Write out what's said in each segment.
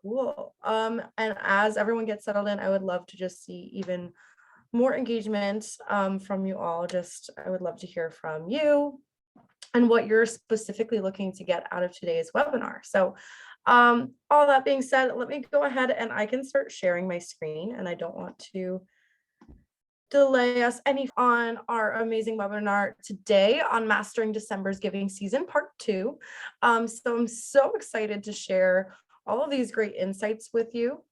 Cool. And as everyone gets settled in, I would love to just see even more engagement from you all. Just I would love to hear from you and what you're specifically looking to get out of today's webinar. So all that being said, let me go ahead and I can start sharing my screen, and I don't want to delay us any on our amazing webinar today on Mastering December's Giving Season Part 2. So I'm so excited to share all of these great insights with you.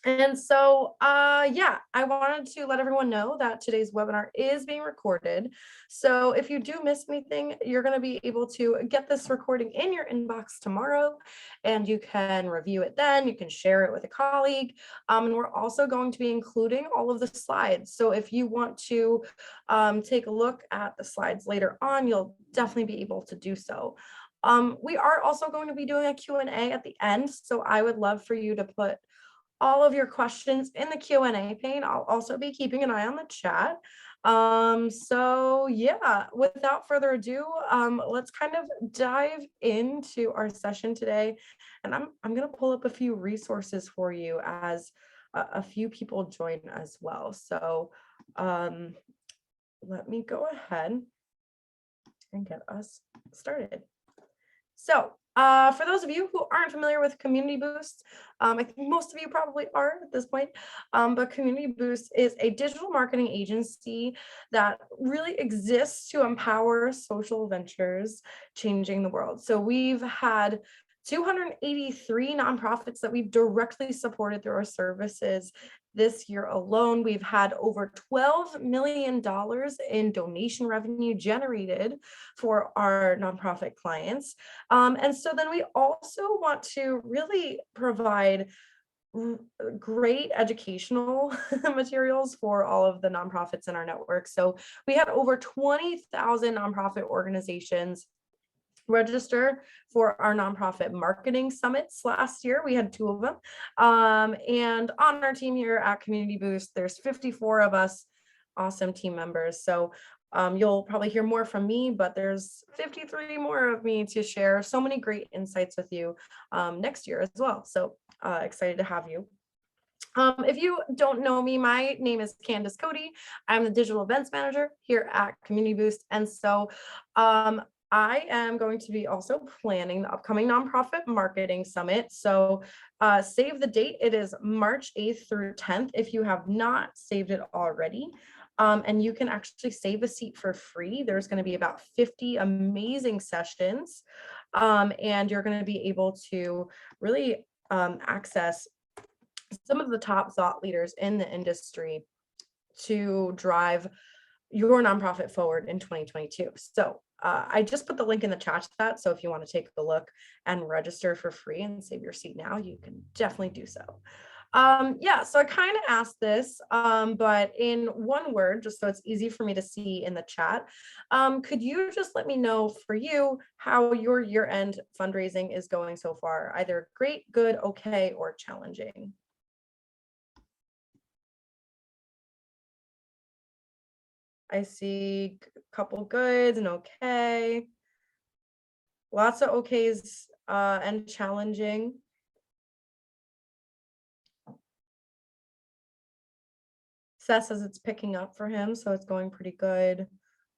And so, yeah, I wanted to let everyone know that today's webinar is being recorded. So if you do miss anything, you're going to be able to get this recording in your inbox tomorrow, and you can review it then. You can share it with a colleague. And we're also going to be including all of the slides. So if you want to take a look at the slides later on, you'll definitely be able to do so. We are also going to be doing a Q&A at the end. So I would love for you to put all of your questions in the Q&A pane. I'll also be keeping an eye on the chat. So yeah, without further ado, let's kind of dive into our session today. And I'm going to pull up a few resources for you as a few people join as well. So let me go ahead and get us started. So for those of you who aren't familiar with Community Boost, I think most of you probably are at this point, but Community Boost is a digital marketing agency that really exists to empower social ventures changing the world. So we've had 283 nonprofits that we've directly supported through our services. This year alone, we've had over $12 million in donation revenue generated for our nonprofit clients. And so then we also want to really provide great educational materials for all of the nonprofits in our network. So we had over 20,000 nonprofit organizations register for our nonprofit marketing summits last year. We had 2 of them. And on our team here at Community Boost, there's 54 of us, awesome team members. So you'll probably hear more from me, but there's 53 more of me to share so many great insights with you next year as well. So excited to have you. If you don't know me, my name is Candace Cody. I'm the digital events manager here at Community Boost. And so I am going to be also planning the upcoming nonprofit marketing summit. So save the date. It is March 8th through 10th if you have not saved it already. And you can actually save a seat for free. There's going to be about 50 amazing sessions. And you're going to be able to really access some of the top thought leaders in the industry to drive your nonprofit forward in 2022. So I just put the link in the chat to that. So if you want to take a look and register for free and save your seat now, you can definitely do so. Yeah, so I kind of asked this, but in one word, just so it's easy for me to see in the chat, could you just let me know for you how your year-end fundraising is going so far, either great, good, okay, or challenging? I see a couple goods and okay. Lots of okays and challenging. Seth says it's picking up for him, so it's going pretty good.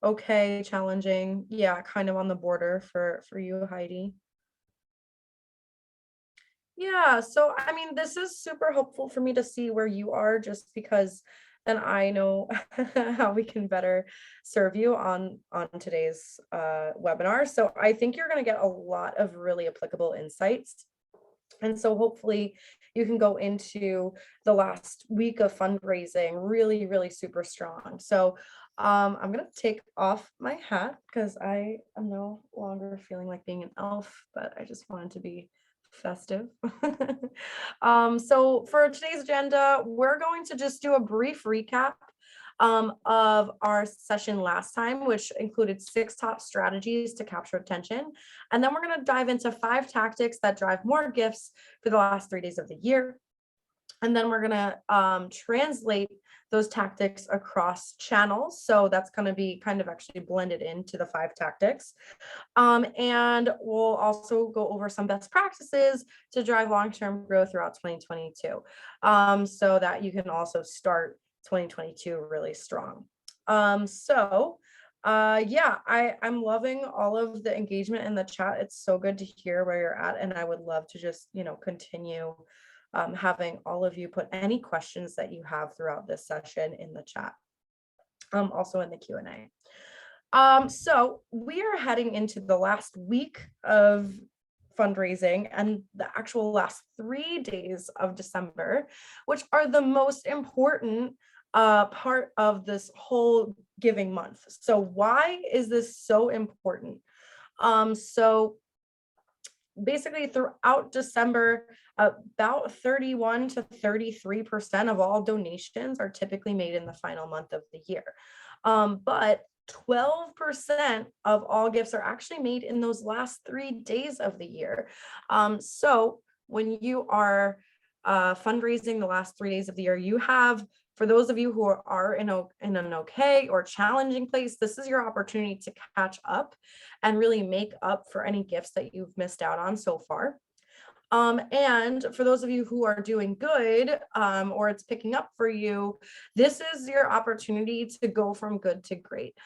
Okay, challenging. Yeah, kind of on the border for you, Heidi. Yeah, so I mean, this is super helpful for me to see where you are, just because then I know how we can better serve you on today's webinar. So I think you're going to get a lot of really applicable insights. And so hopefully you can go into the last week of fundraising really, really super strong. So I'm going to take off my hat because I am no longer feeling like being an elf, but I just wanted to be festive. So for today's agenda, we're going to just do a brief recap of our session last time, which included 6 top strategies to capture attention. And then we're going to dive into 5 tactics that drive more gifts for the last 3 days of the year. And then we're gonna translate those tactics across channels. So that's going to be kind of actually blended into the 5 tactics. And we'll also go over some best practices to drive long-term growth throughout 2022, so that you can also start 2022 really strong. Yeah, I'm loving all of the engagement in the chat. It's so good to hear where you're at, and I would love to just, continue having all of you put any questions that you have throughout this session in the chat, also in the Q&A. So we are heading into the last week of fundraising and the actual last 3 days of December, which are the most important part of this whole giving month. So why is this so important? So basically throughout December, about 31 to 33% of all donations are typically made in the final month of the year. But 12% of all gifts are actually made in those last 3 days of the year. So when you are fundraising the last 3 days of the year, you have, for those of you who are in an okay or challenging place, this is your opportunity to catch up and really make up for any gifts that you've missed out on so far. And for those of you who are doing good, or it's picking up for you, this is your opportunity to go from good to great.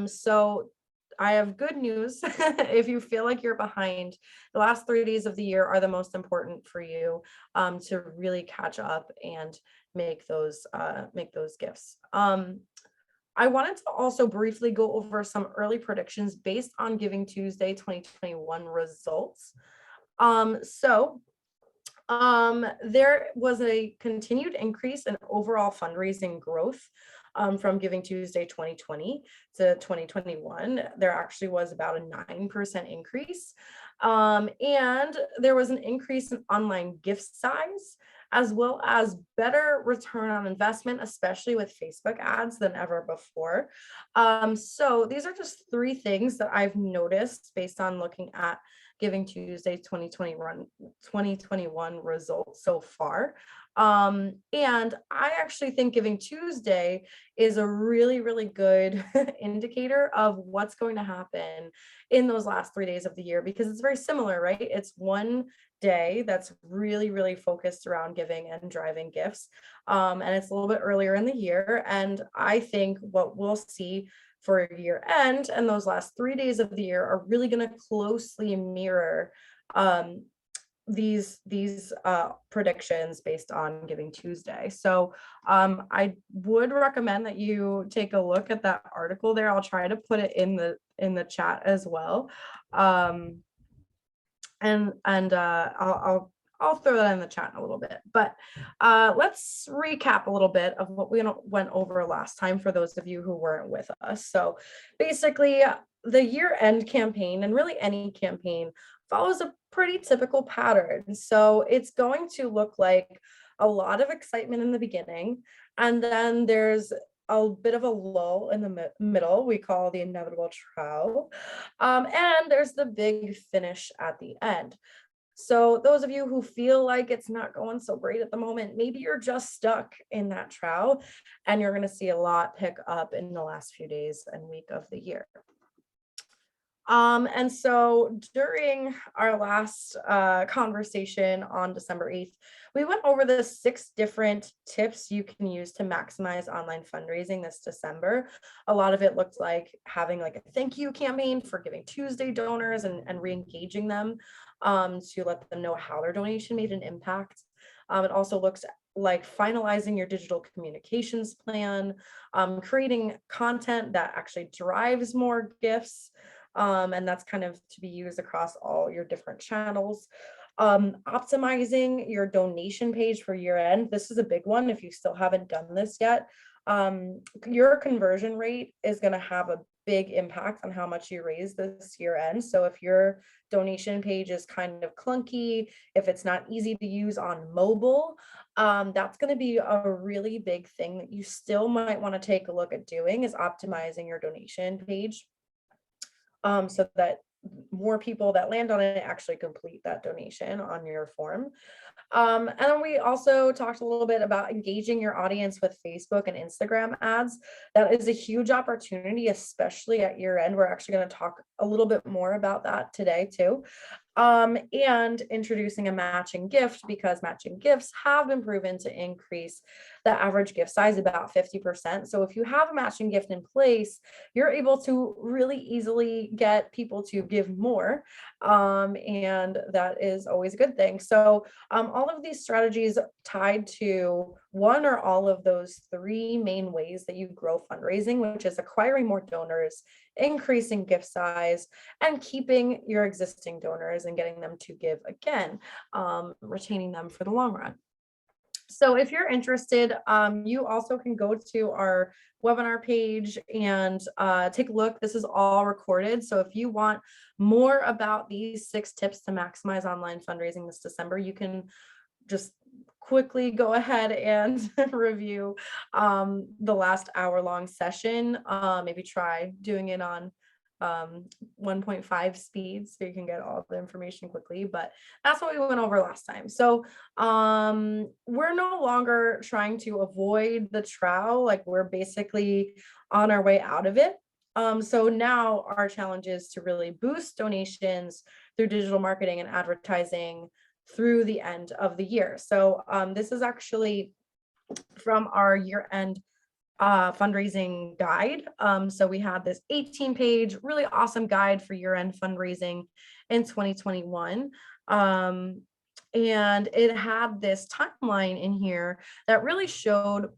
So I have good news. If you feel like you're behind, the last 3 days of the year are the most important for you, to really catch up and make those gifts. I wanted to also briefly go over some early predictions based on Giving Tuesday 2021 results. There was a continued increase in overall fundraising growth from Giving Tuesday 2020 to 2021. There actually was about a 9% increase. And there was an increase in online gift size, as well as better return on investment, especially with Facebook ads than ever before. So these are just 3 things that I've noticed based on looking at Giving Tuesday 2021 results so far. And I actually think Giving Tuesday is a really, really good indicator of what's going to happen in those last 3 days of the year, because it's very similar, right? It's one day that's really, really focused around giving and driving gifts. And it's a little bit earlier in the year. And I think what we'll see for year end and those last 3 days of the year are really going to closely mirror these predictions based on Giving Tuesday. So I would recommend that you take a look at that article there. I'll try to put it in the chat as well. I'll throw that in the chat in a little bit, but let's recap a little bit of what we went over last time for those of you who weren't with us. So basically, the year-end campaign, and really any campaign, follows a pretty typical pattern. So it's going to look like a lot of excitement in the beginning, and then there's a bit of a lull in the middle, we call the inevitable trough, and there's the big finish at the end. So those of you who feel like it's not going so great at the moment, maybe you're just stuck in that trough and you're going to see a lot pick up in the last few days and week of the year. And so during our last conversation on December 8th, we went over the 6 different tips you can use to maximize online fundraising this December. A lot of it looked like having like a thank you campaign for Giving Tuesday donors and re-engaging them to let them know how their donation made an impact. It also looks like finalizing your digital communications plan, creating content that actually drives more gifts, and that's kind of to be used across all your different channels. Optimizing your donation page for year end. This is a big one if you still haven't done this yet. Your conversion rate is going to have a big impact on how much you raise this year end. So if your donation page is kind of clunky, if it's not easy to use on mobile, that's going to be a really big thing that you still might want to take a look at doing, is optimizing your donation page, so that more people that land on it actually complete that donation on your form. And then we also talked a little bit about engaging your audience with Facebook and Instagram ads. That is a huge opportunity, especially at year end. We're actually going to talk a little bit more about that today too. And introducing a matching gift, because matching gifts have been proven to increase the average gift size about 50%. So if you have a matching gift in place, you're able to really easily get people to give more. And that is always a good thing. So all of these strategies tied to one or all of those three main ways that you grow fundraising, which is acquiring more donors, increasing gift size, and keeping your existing donors and getting them to give again, retaining them for the long run. So if you're interested, you also can go to our webinar page and take a look. This is all recorded. So if you want more about these 6 tips to maximize online fundraising this December, you can just quickly go ahead and review the last hour-long session. Maybe try doing it on 1.5 speed so you can get all the information quickly, but that's what we went over last time. So we're no longer trying to avoid the trial, like we're basically on our way out of it. So now our challenge is to really boost donations through digital marketing and advertising through the end of the year. So this is actually from our year-end fundraising guide. So we had this 18-page, really awesome guide for year-end fundraising in 2021. And it had this timeline in here that really showed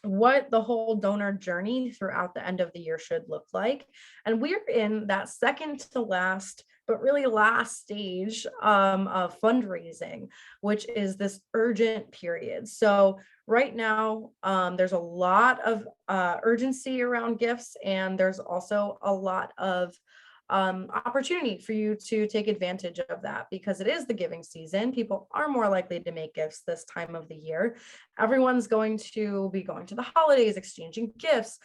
what the whole donor journey throughout the end of the year should look like. And we're in that second to last, but really last stage of fundraising, which is this urgent period. So right now, there's a lot of urgency around gifts, and there's also a lot of opportunity for you to take advantage of that, because it is the giving season. People are more likely to make gifts this time of the year. Everyone's going to be going to the holidays, exchanging gifts.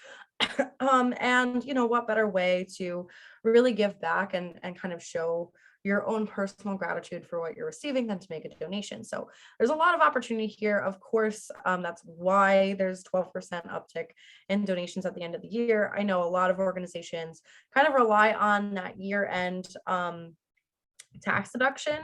And what better way to really give back and kind of show your own personal gratitude for what you're receiving than to make a donation. So there's a lot of opportunity here. Of course, that's why there's 12% uptick in donations at the end of the year. I know a lot of organizations kind of rely on that year-end tax deduction.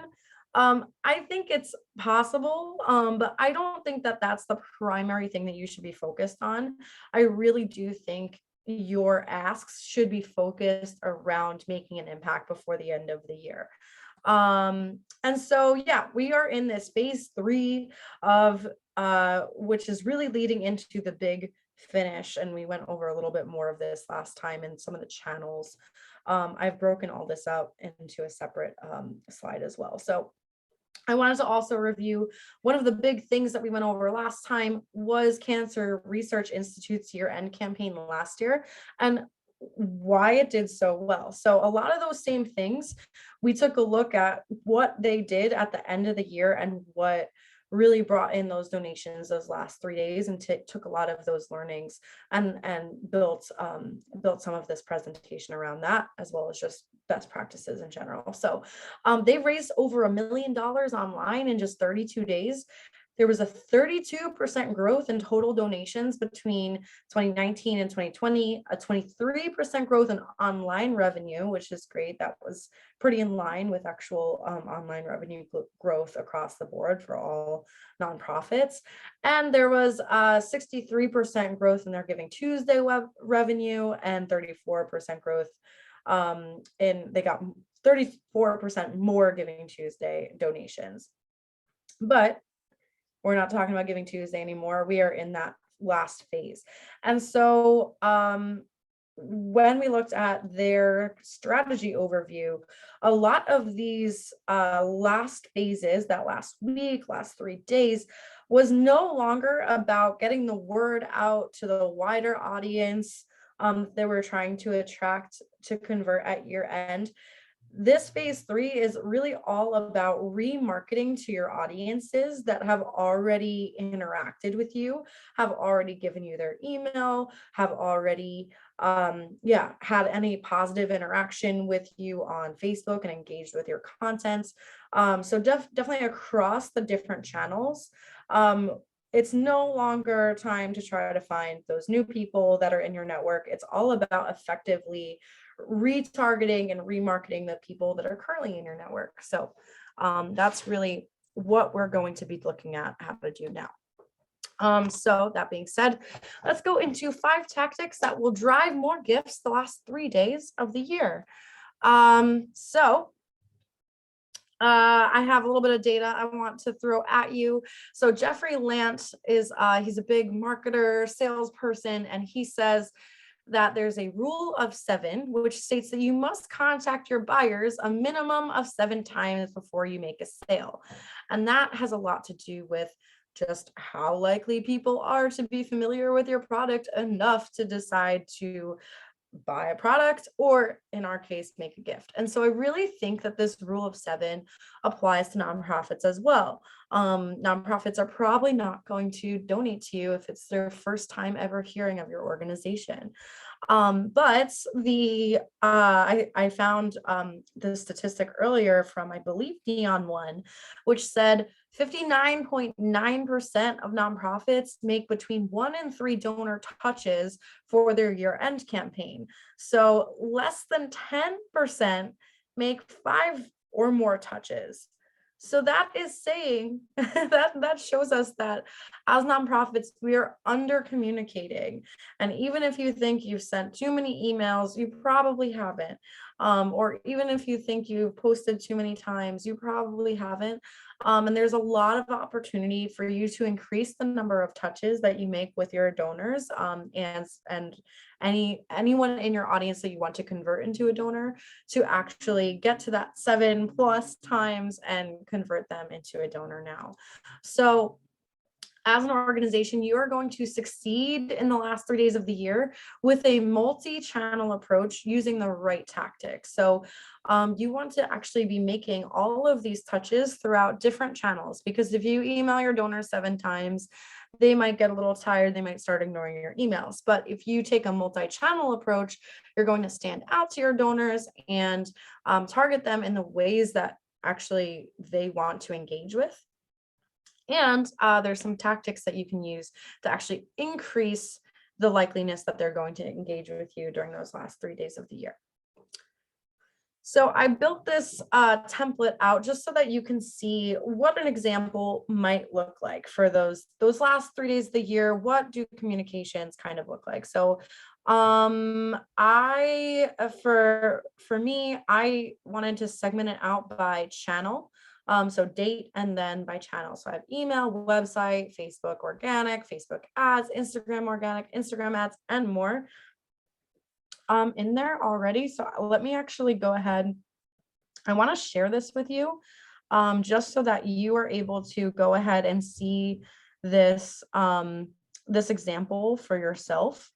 I think it's possible, but I don't think that that's the primary thing that you should be focused on. I really do think your asks should be focused around making an impact before the end of the year. And so, yeah, we are in this phase 3 of which is really leading into the big finish. And we went over a little bit more of this last time in some of the channels. I've broken all this out into a separate slide as well. So I wanted to also review one of the big things that we went over last time was Cancer Research Institute's year-end campaign last year, and why it did so well. So a lot of those same things, we took a look at what they did at the end of the year and what really brought in those donations those last 3 days, and took a lot of those learnings and built some of this presentation around that, as well as just best practices in general. So they've raised over $1 million online in just 32 days. There was a 32% growth in total donations between 2019 and 2020, a 23% growth in online revenue, which is great. That was pretty in line with actual online revenue growth across the board for all nonprofits. And there was a 63% growth in their Giving Tuesday revenue, and 34% growth they got 34% more Giving Tuesday donations. But we're not talking about Giving Tuesday anymore. We are in that last phase. And so when we looked at their strategy overview, a lot of these last phases, that last week, last 3 days, was no longer about getting the word out to the wider audience they were trying to attract to convert at year end. This phase 3 is really all about remarketing to your audiences that have already interacted with you, have already given you their email, have already had any positive interaction with you on Facebook and engaged with your content. So definitely across the different channels. It's no longer time to try to find those new people that are in your network. It's all about effectively retargeting and remarketing the people that are currently in your network. So that's really what we're going to be looking at how to do now. So that being said, let's go into 5 tactics that will drive more gifts the last 3 days of the year. I have a little bit of data I want to throw at you. So Jeffrey Lant is he's a big marketer, salesperson, and he says that there's a rule of 7, which states that you must contact your buyers a minimum of 7 times before you make a sale. And that has a lot to do with just how likely people are to be familiar with your product enough to decide to buy a product, or in our case, make a gift. And so I really think that this rule of 7 applies to nonprofits as well. Nonprofits are probably not going to donate to you if it's their first time ever hearing of your organization. But I found the statistic earlier from, I believe, Neon One, which said 59.9% of nonprofits make between 1 and 3 donor touches for their year-end campaign. So less than 10% make 5 or more touches. So that is saying that shows us that as nonprofits, we are under communicating. And even if you think you've sent too many emails, you probably haven't. Or even if you think you've posted too many times, you probably haven't. And there's a lot of opportunity for you to increase the number of touches that you make with your donors, and anyone in your audience that you want to convert into a donor, to actually get to that 7+ times and convert them into a donor now. So as an organization, you are going to succeed in the last 3 days of the year with a multi-channel approach using the right tactics. So you want to actually be making all of these touches throughout different channels, because if you email your donors 7 times, they might get a little tired, they might start ignoring your emails. But if you take a multi-channel approach, you're going to stand out to your donors and target them in the ways that actually they want to engage with. And there's some tactics that you can use to actually increase the likeliness that they're going to engage with you during those last 3 days of the year. So I built this template out just so that you can see what an example might look like for those last 3 days of the year. What do communications kind of look like? So for me, I wanted to segment it out by channel. So date and then by channel. So I have email, website, Facebook organic, Facebook ads, Instagram organic, Instagram ads, and more in there already. So let me actually go ahead. I want to share this with you just so that you are able to go ahead and see this, this example for yourself,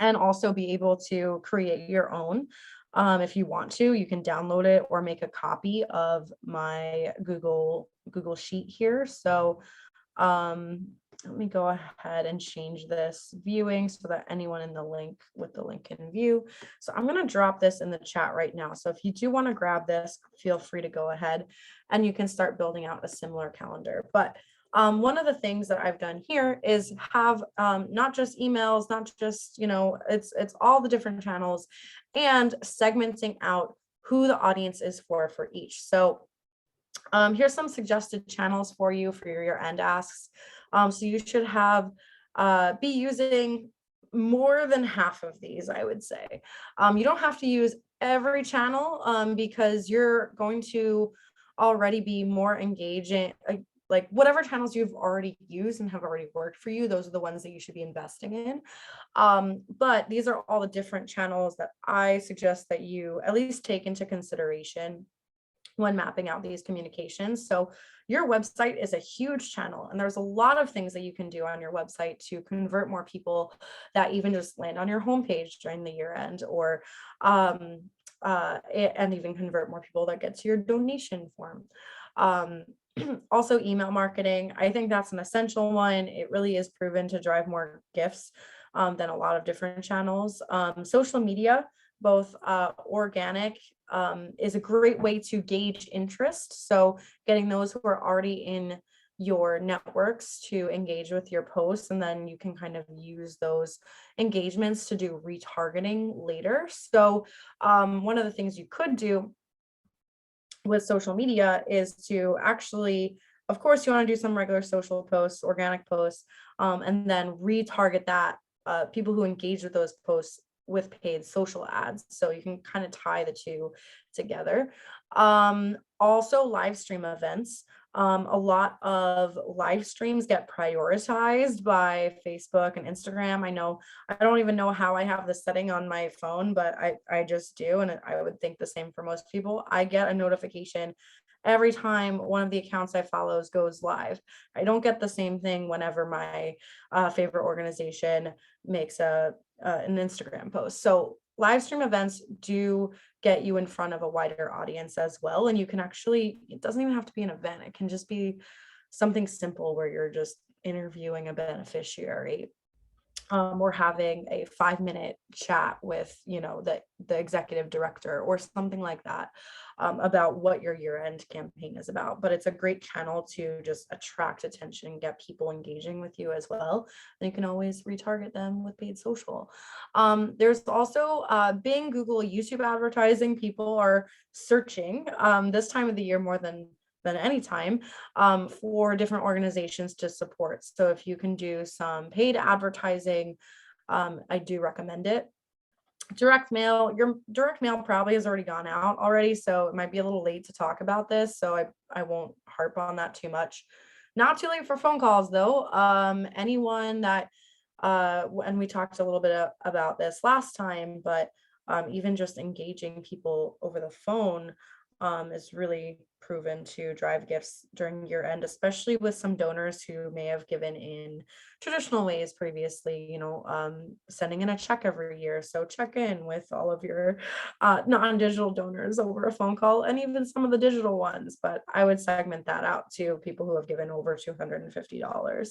and also be able to create your own. If you want to, you can download it or make a copy of my Google Sheet here. So let me go ahead and change this viewing so that anyone in the link with the link can view. So I'm going to drop this in the chat right now. So if you do want to grab this, feel free to go ahead and you can start building out a similar calendar. But one of the things that I've done here is have not just emails, not just, it's all the different channels, and segmenting out who the audience is for each. So here's some suggested channels for you for your year-end asks. So you should have be using more than half of these, I would say. You don't have to use every channel because you're going to already be more engaging. Like whatever channels you've already used and have already worked for you, those are the ones that you should be investing in. But these are all the different channels that I suggest that you at least take into consideration when mapping out these communications. So your website is a huge channel, and there's a lot of things that you can do on your website to convert more people that even just land on your homepage during the year end, or and even convert more people that get to your donation form. Also, email marketing. I think that's an essential one. It really is proven to drive more gifts than a lot of different channels. Social media, both organic, is a great way to gauge interest. So getting those who are already in your networks to engage with your posts, and then you can kind of use those engagements to do retargeting later. So one of the things you could do with social media is to actually, of course, you want to do some regular social posts, organic posts, and then retarget that people who engage with those posts with paid social ads. So you can kind of tie the two together. Also, live stream events. A lot of live streams get prioritized by Facebook and Instagram. I know, I don't even know how I have this setting on my phone, but I just do. And I would think the same for most people. I get a notification every time one of the accounts I follows goes live. I don't get the same thing whenever my favorite organization makes an Instagram post. So live stream events do get you in front of a wider audience as well. And you can actually, it doesn't even have to be an event. It can just be something simple where you're just interviewing a beneficiary, or having a 5-minute chat with, the executive director or something like that, about what your year-end campaign is about. But it's a great channel to just attract attention, get people engaging with you as well. And you can always retarget them with paid social. There's also Bing, Google, YouTube advertising. People are searching this time of the year more than any time, for different organizations to support. So if you can do some paid advertising, I do recommend it. Direct mail, your direct mail probably has already gone out already, so it might be a little late to talk about this, so I won't harp on that too much. Not too late for phone calls though. Anyone that and we talked a little bit about this last time, but even just engaging people over the phone is really proven to drive gifts during year end, especially with some donors who may have given in traditional ways previously, sending in a check every year. So check in with all of your non-digital donors over a phone call, and even some of the digital ones, but I would segment that out to people who have given over $250,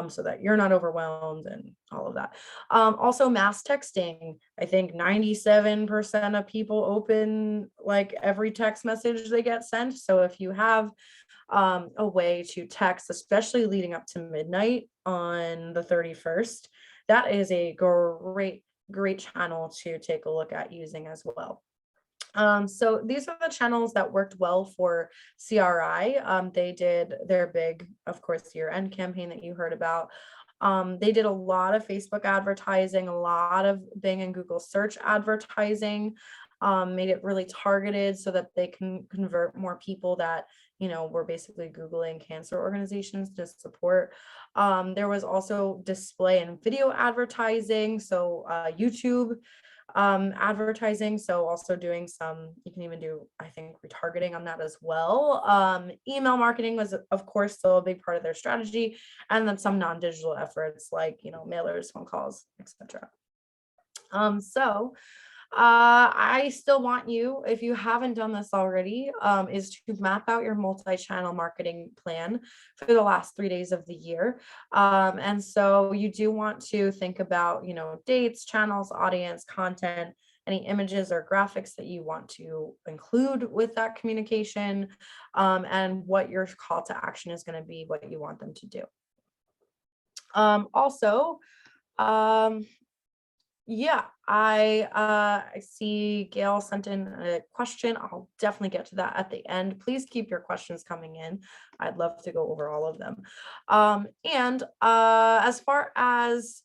so that you're not overwhelmed and all of that. Also, mass texting. I think 97% of people open like every text message they get sent. So if you have a way to text, especially leading up to midnight on the 31st, that is a great channel to take a look at using as well. So these are the channels that worked well for CRI. They did their big, of course, year-end campaign that you heard about. They did a lot of Facebook advertising, a lot of Bing and Google search advertising, made it really targeted so that they can convert more people that, were basically Googling cancer organizations to support. There was also display and video advertising, so YouTube advertising. So also doing some, you can even do, I think, retargeting on that as well. Email marketing was, of course, still a big part of their strategy. And then some non-digital efforts like, mailers, phone calls, etc. I still want you, if you haven't done this already, is to map out your multi-channel marketing plan for the last 3 days of the year. And so you do want to think about, dates, channels, audience, content, any images or graphics that you want to include with that communication, and what your call to action is going to be, what you want them to do. Yeah, I see Gail sent in a question. I'll definitely get to that at the end. Please keep your questions coming in. I'd love to go over all of them. And as far as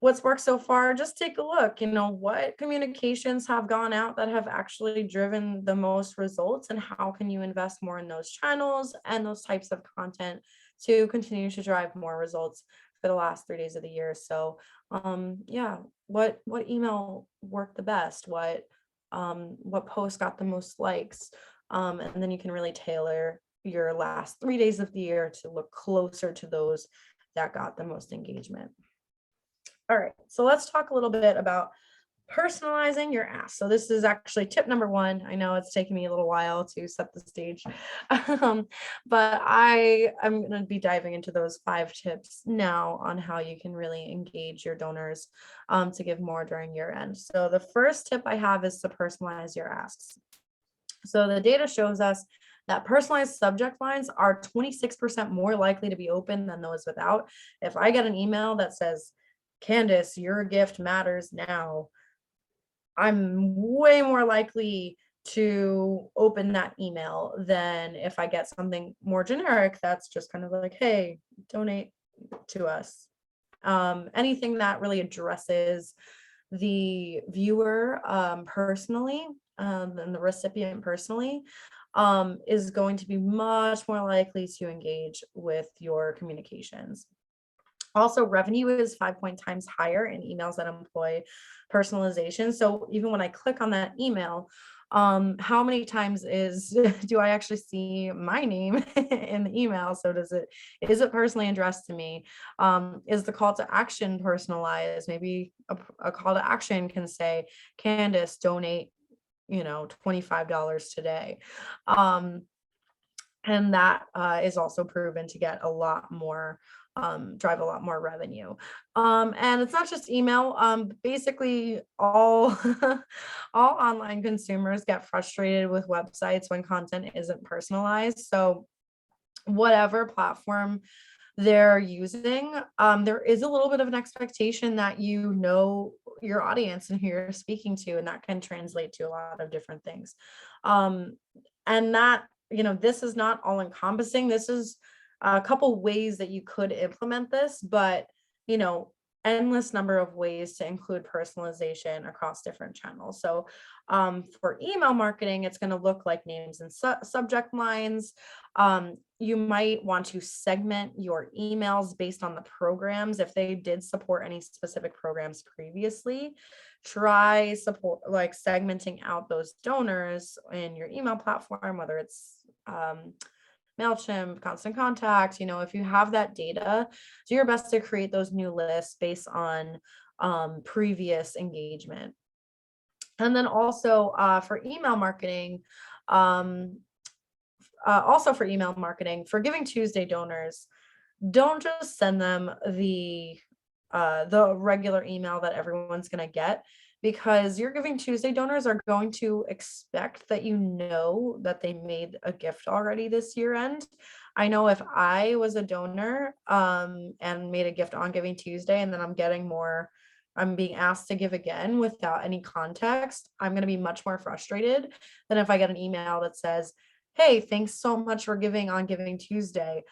what's worked so far, just take a look, what communications have gone out that have actually driven the most results, and how can you invest more in those channels and those types of content to continue to drive more results for the last 3 days of the year. So yeah, what email worked the best, what post got the most likes, and then you can really tailor your last 3 days of the year to look closer to those that got the most engagement. All right, so let's talk a little bit about Personalizing your ask. So this is actually tip number one. I know it's taken me a little while to set the stage, but I am going to be diving into those 5 tips now on how you can really engage your donors to give more during year end. So the first tip I have is to personalize your asks. So the data shows us that personalized subject lines are 26% more likely to be open than those without. If I get an email that says, Candace, your gift matters now, I'm way more likely to open that email than if I get something more generic that's just kind of like, hey, donate to us. Anything that really addresses the viewer personally and the recipient personally is going to be much more likely to engage with your communications. Also, revenue is 5 times higher in emails that employ personalization. So even when I click on that email, how many times do I actually see my name in the email? So is it personally addressed to me? Is the call to action personalized? Maybe a call to action can say, Candace, donate, $25 today. And that is also proven to get a lot more drive a lot more revenue. And it's not just email. Basically, all all online consumers get frustrated with websites when content isn't personalized. So whatever platform they're using, there is a little bit of an expectation that you know your audience and who you're speaking to, and that can translate to a lot of different things. And that, this is not all encompassing. This is a couple ways that you could implement this, but, endless number of ways to include personalization across different channels. So for email marketing, it's going to look like names and subject lines. You might want to segment your emails based on the programs. If they did support any specific programs previously, try segmenting out those donors in your email platform, whether it's MailChimp, Constant Contact. If you have that data, do your best to create those new lists based on previous engagement. And then also for email marketing, for Giving Tuesday donors, don't just send them the regular email that everyone's going to get, because your Giving Tuesday donors are going to expect that that they made a gift already this year end. I know if I was a donor and made a gift on Giving Tuesday, and then I'm being asked to give again without any context, I'm going to be much more frustrated than if I get an email that says, hey, thanks so much for giving on Giving Tuesday.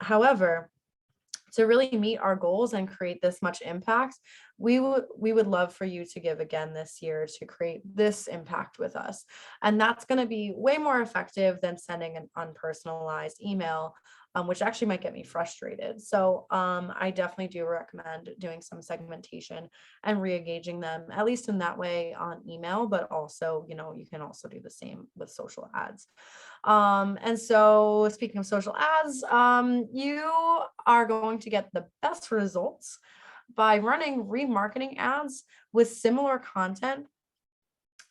However, to really meet our goals and create this much impact, we would love for you to give again this year to create this impact with us. And that's going to be way more effective than sending an unpersonalized email, which actually might get me frustrated. So I definitely do recommend doing some segmentation and re-engaging them, at least in that way on email, but also, you can also do the same with social ads. And so speaking of social ads, you are going to get the best results by running remarketing ads with similar content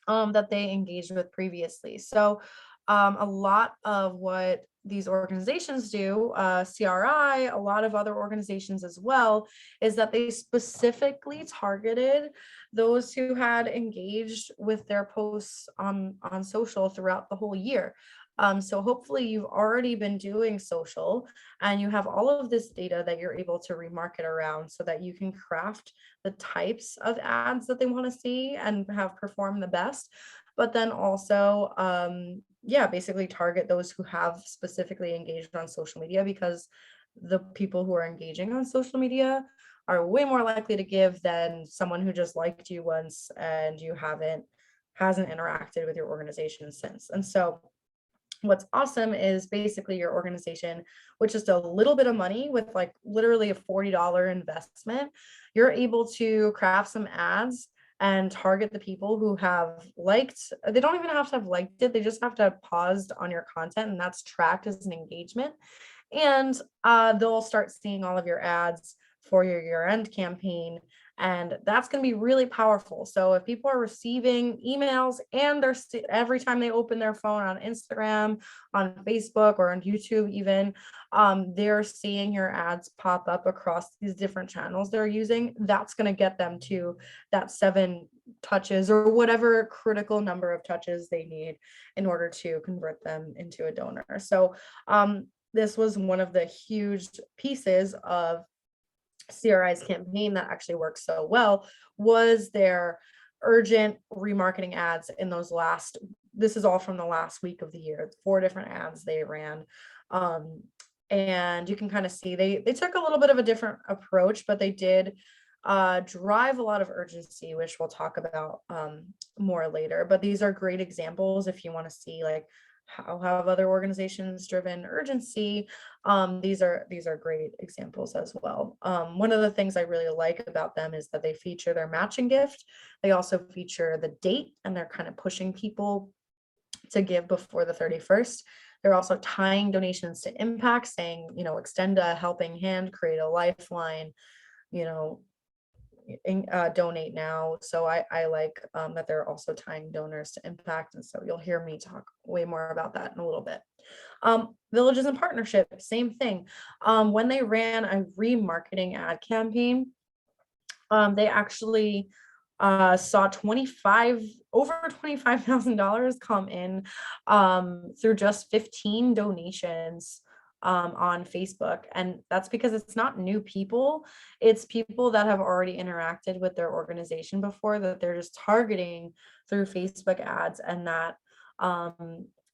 that they engaged with previously. So a lot of what these organizations do, CRI, a lot of other organizations as well, is that they specifically targeted those who had engaged with their posts on social throughout the whole year. So hopefully you've already been doing social and you have all of this data that you're able to remarket around so that you can craft the types of ads that they want to see and have perform the best. But then also, basically target those who have specifically engaged on social media, because the people who are engaging on social media are way more likely to give than someone who just liked you once and hasn't interacted with your organization since. And so what's awesome is basically your organization, with just a little bit of money, with like literally a $40 investment, you're able to craft some ads and target the people who have liked. They don't even have to have liked it. They just have to have paused on your content, and that's tracked as an engagement. And they'll start seeing all of your ads for your year-end campaign. And that's going to be really powerful. So if people are receiving emails and they're every time they open their phone on Instagram, on Facebook, or on YouTube even, they're seeing your ads pop up across these different channels they're using, that's going to get them to that 7 touches or whatever critical number of touches they need in order to convert them into a donor. So this was one of the huge pieces of CRI's campaign that actually worked so well, was their urgent remarketing ads in those last, this is all from the last week of the year, 4 different ads they ran. And you can kind of see they took a little bit of a different approach, but they did drive a lot of urgency, which we'll talk about more later. But these are great examples if you want to see like how have other organizations driven urgency. These are great examples as well. One of the things I really like about them is that they feature their matching gift. They also feature the date, and they're kind of pushing people to give before the 31st. They're also tying donations to impact, saying, extend a helping hand, create a lifeline, donate now. So I like that they're also tying donors to impact. And so you'll hear me talk way more about that in a little bit. Villages and Partnership, same thing. When they ran a remarketing ad campaign, they actually saw over $25,000 come in through just 15 donations on Facebook. And that's because it's not new people, it's people that have already interacted with their organization before that they're just targeting through Facebook ads, and that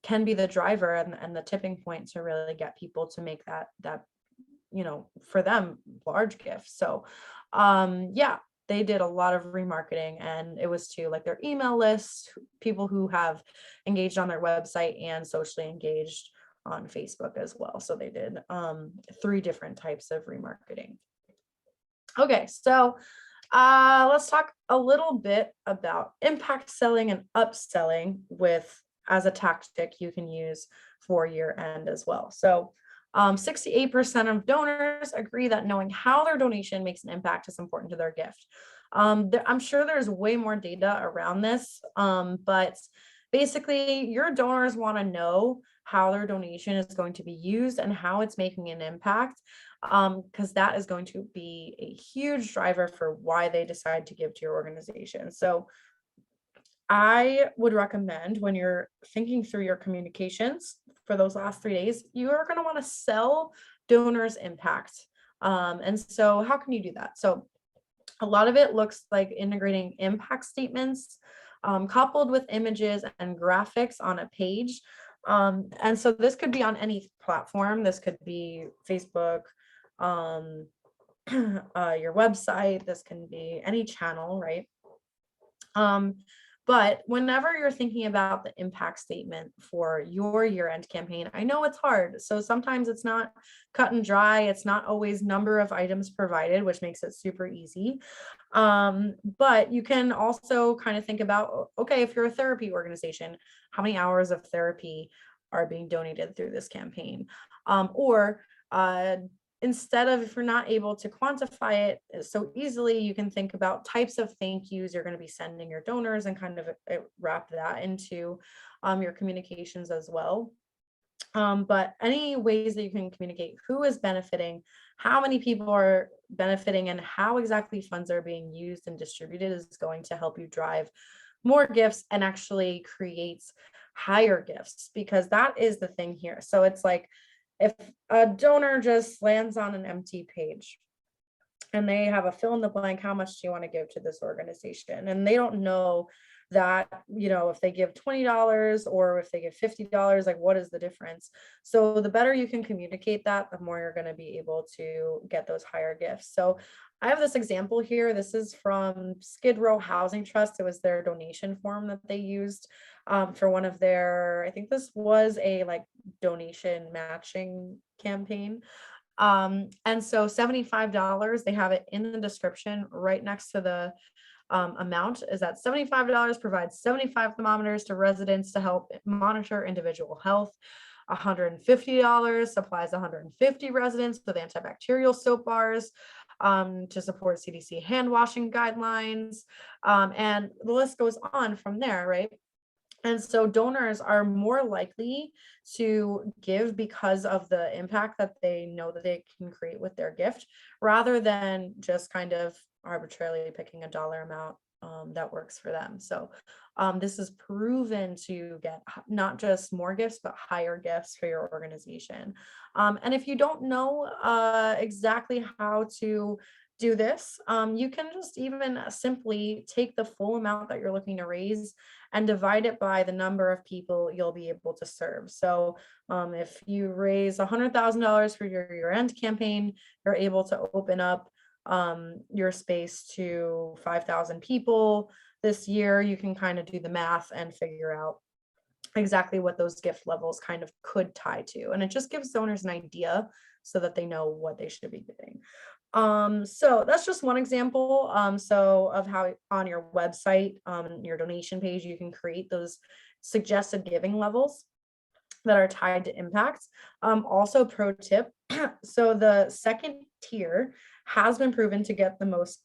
can be the driver and the tipping point to really get people to make that for them large gifts. So they did a lot of remarketing, and it was to like their email list, people who have engaged on their website and socially engaged on Facebook as well. So they did 3 different types of remarketing. Okay, so let's talk a little bit about impact selling and upselling as a tactic you can use for year end as well. So 68% of donors agree that knowing how their donation makes an impact is important to their gift. I'm sure there's way more data around this, but basically your donors want to know how their donation is going to be used and how it's making an impact, because that is going to be a huge driver for why they decide to give to your organization. So I would recommend, when you're thinking through your communications for those last 3 days, you are going to want to sell donors impact. And so how can you do that? So a lot of it looks like integrating impact statements coupled with images and graphics on a page. And so this could be on any platform. This could be Facebook, your website. This can be any channel, right? But whenever you're thinking about the impact statement for your year-end campaign, I know it's hard. So sometimes it's not cut and dry. It's not always number of items provided, which makes it super easy. But you can also kind of think about, okay, if you're a therapy organization, how many hours of therapy are being donated through this campaign? Instead of, if you're not able to quantify it so easily, you can think about types of thank yous you're going to be sending your donors and kind of wrap that into your communications as well. But any ways that you can communicate who is benefiting, how many people are benefiting, and how exactly funds are being used and distributed is going to help you drive more gifts and actually creates higher gifts, because that is the thing here. So it's like, if a donor just lands on an empty page and they have a fill in the blank, how much do you want to give to this organization? And they don't know that, if they give $20 or if they give $50, like what is the difference? So the better you can communicate that, the more you're going to be able to get those higher gifts. So I have this example here. This is from Skid Row Housing Trust. It was their donation form that they used for one of their, I think this was a donation matching campaign. And so $75, they have it in the description right next to the amount, is that $75 provides 75 thermometers to residents to help monitor individual health. $150 supplies 150 residents with antibacterial soap bars. to support CDC hand washing guidelines. And the list goes on from there, right? And so donors are more likely to give because of the impact that they know that they can create with their gift, rather than just kind of arbitrarily picking a dollar amount that works for them. So this is proven to get not just more gifts, but higher gifts for your organization. And if you don't know exactly how to do this, you can just even simply take the full amount that you're looking to raise and divide it by the number of people you'll be able to serve. So if you raise $100,000 for your year-end campaign, you're able to open up your space to 5,000 people this year. You can kind of do the math and figure out exactly what those gift levels kind of could tie to. And it just gives donors an idea so that they know what they should be giving. So that's just one example. So of how on your website, your donation page, you can create those suggested giving levels that are tied to impact. Also pro tip, so the second tier has been proven to get the most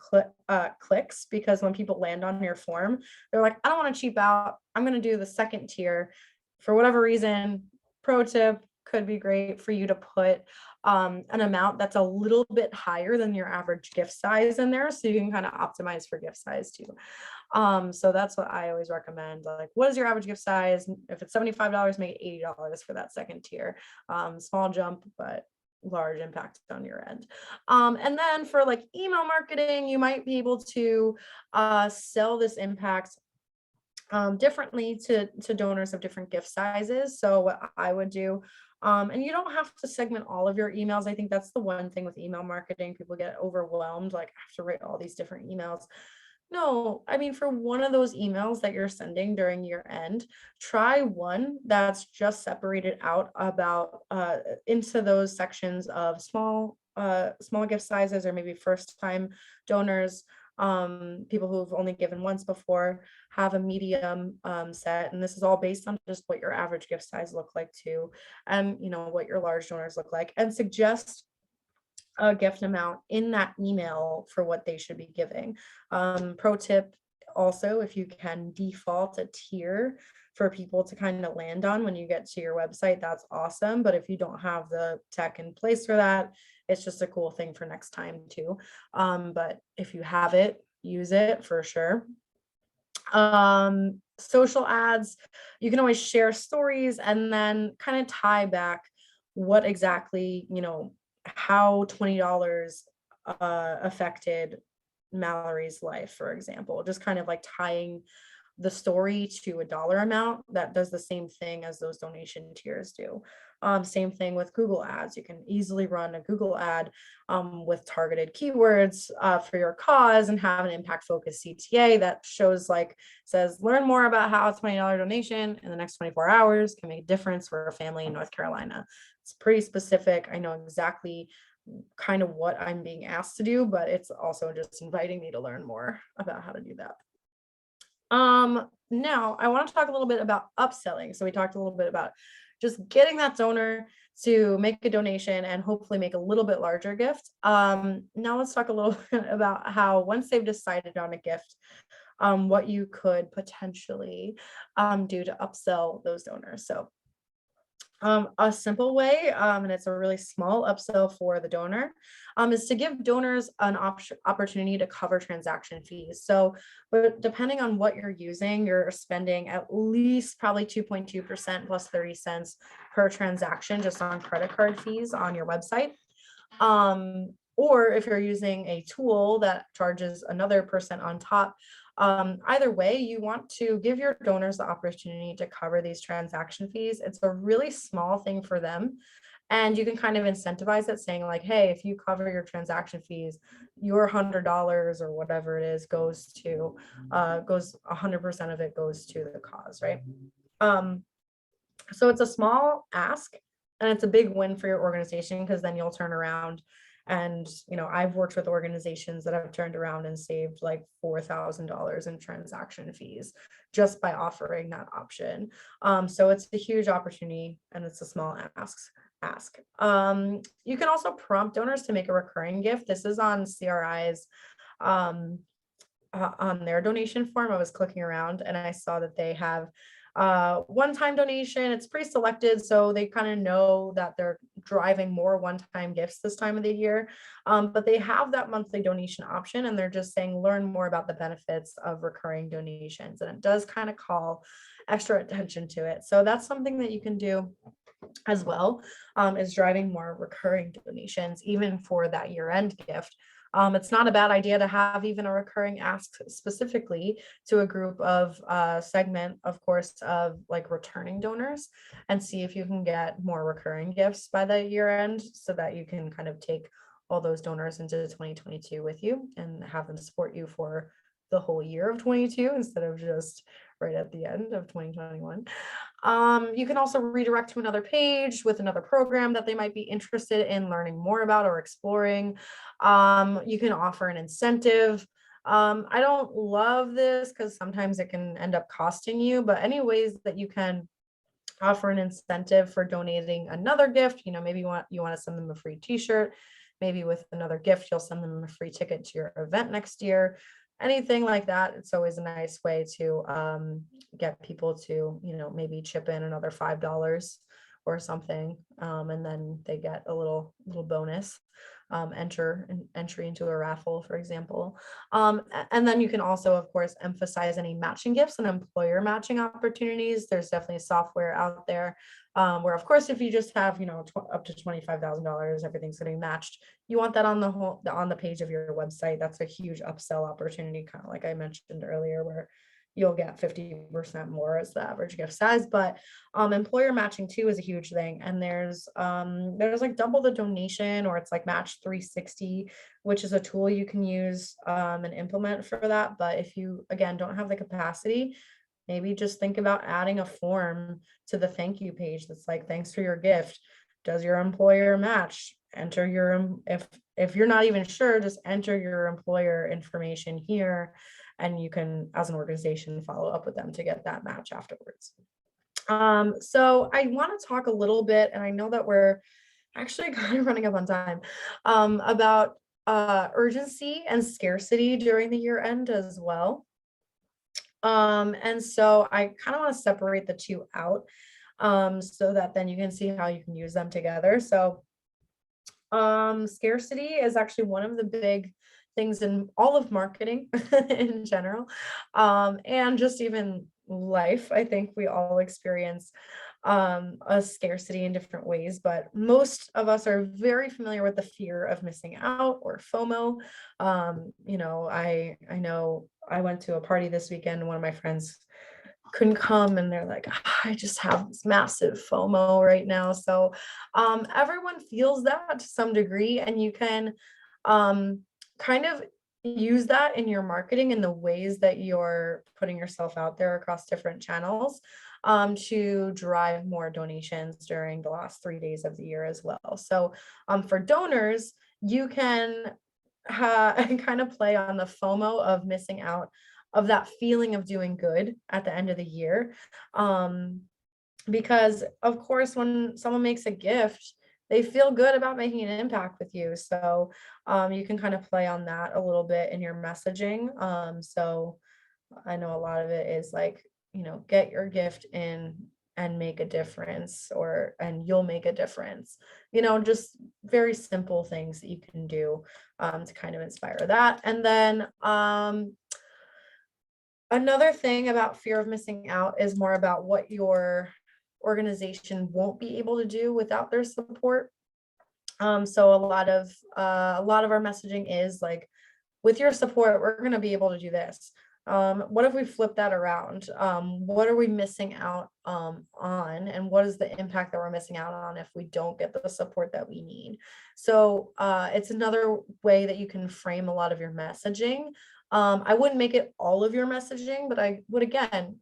clicks, because when people land on your form, they're like, I don't want to cheap out, I'm going to do the second tier for whatever reason. Pro tip, could be great for you to put an amount that's a little bit higher than your average gift size in there, so you can kind of optimize for gift size too. So that's what I always recommend. Like, what is your average gift size? If it's $75, make it $80 for that second tier. Small jump, but large impact on your end. And then for like email marketing, you might be able to sell this impact differently to donors of different gift sizes. So what I would do, and you don't have to segment all of your emails. I think that's the one thing with email marketing. People get overwhelmed, like, I have to write all these different emails. No, I mean, for one of those emails that you're sending during year end, try one that's just separated out about into those sections of small gift sizes, or maybe first time donors, people who've only given once before, have a medium set. And this is all based on just what your average gift size look like too, and what your large donors look like, and suggest a gift amount in that email for what they should be giving. Pro tip also, if you can default a tier for people to kind of land on when you get to your website, that's awesome. But if you don't have the tech in place for that, it's just a cool thing for next time too. But if you have it, use it for sure. Social ads, you can always share stories and then kind of tie back what exactly, how $20 affected Mallory's life, for example, just kind of like tying the story to a dollar amount. That does the same thing as those donation tiers do. Same thing with Google ads. You can easily run a Google ad with targeted keywords for your cause, and have an impact focused CTA that says, learn more about how a $20 donation in the next 24 hours can make a difference for a family in North Carolina. It's pretty specific. I know exactly kind of what I'm being asked to do, but it's also just inviting me to learn more about how to do that. Now I want to talk a little bit about upselling. So we talked a little bit about just getting that donor to make a donation and hopefully make a little bit larger gift. Now let's talk a little bit about how, once they've decided on a gift, what you could potentially do to upsell those donors. So a simple way, and it's a really small upsell for the donor, is to give donors an opportunity to cover transaction fees. So, but depending on what you're using, you're spending at least probably 2.2% plus 30 cents per transaction just on credit card fees on your website. Or if you're using a tool that charges another percent on top, either way, you want to give your donors the opportunity to cover these transaction fees. It's a really small thing for them. And you can kind of incentivize it, saying like, hey, if you cover your transaction fees, your $100 or whatever it is goes 100% of it goes to the cause, right? So it's a small ask, and it's a big win for your organization, because then you'll turn around and, I've worked with organizations that have turned around and saved like $4,000 in transaction fees just by offering that option. So it's a huge opportunity, and it's a small ask. You can also prompt donors to make a recurring gift. This is on CRI's on their donation form. I was clicking around and I saw that they have one-time donation. It's pre-selected, so they kind of know that they're driving more one-time gifts this time of the year. But they have that monthly donation option, and they're just saying learn more about the benefits of recurring donations, and it does kind of call extra attention to it. So that's something that you can do as well, is driving more recurring donations, even for that year-end gift. It's not a bad idea to have even a recurring ask specifically to a group of segment, of course, of like returning donors, and see if you can get more recurring gifts by the year end, so that you can kind of take all those donors into 2022 with you and have them support you for the whole year of 22 instead of just right at the end of 2021. You can also redirect to another page with another program that they might be interested in learning more about or exploring. You can offer an incentive. I don't love this because sometimes it can end up costing you, but any ways that you can offer an incentive for donating another gift, maybe you want to send them a free t-shirt, maybe with another gift you'll send them a free ticket to your event next year, anything like that. It's always a nice way to get people to maybe chip in another $5 or something, and then they get a little bonus, entry into a raffle, for example. And then you can also, of course, emphasize any matching gifts and employer matching opportunities. There's definitely software out there where, of course, if you just have up to $25,000, everything's getting matched. You want that on the page of your website. That's a huge upsell opportunity, kind of like I mentioned earlier, where you'll get 50% more as the average gift size. But employer matching too is a huge thing. And there's like double the donation, or it's like Match 360, which is a tool you can use and implement for that. But if you, again, don't have the capacity, maybe just think about adding a form to the thank you page that's like, thanks for your gift. Does your employer match? Enter your, if you're not even sure, just enter your employer information here, and you can, as an organization, follow up with them to get that match afterwards. So I want to talk a little bit, and I know that we're actually kind of running up on time, about urgency and scarcity during the year end as well. And so I kind of want to separate the two out, so that then you can see how you can use them together. So scarcity is actually one of the big things in all of marketing in general, and just even life. I think we all experience a scarcity in different ways, but most of us are very familiar with the fear of missing out, or FOMO. I know I went to a party this weekend, and one of my friends couldn't come, and they're like, I just have this massive FOMO right now. So everyone feels that to some degree, and you can kind of use that in your marketing in the ways that you're putting yourself out there across different channels, to drive more donations during the last 3 days of the year as well. So for donors, you can kind of play on the FOMO of missing out, of that feeling of doing good at the end of the year. Because of course, when someone makes a gift, they feel good about making an impact with you. So you can kind of play on that a little bit in your messaging. So I know a lot of it is like, get your gift in and make a difference, and you'll make a difference. Just very simple things that you can do to kind of inspire that. And then another thing about fear of missing out is more about what your organization won't be able to do without their support. So a lot of our messaging is like, with your support, we're going to be able to do this. What if we flip that around? What are we missing out on, and what is the impact that we're missing out on if we don't get the support that we need? So it's another way that you can frame a lot of your messaging. I wouldn't make it all of your messaging, but I would, again,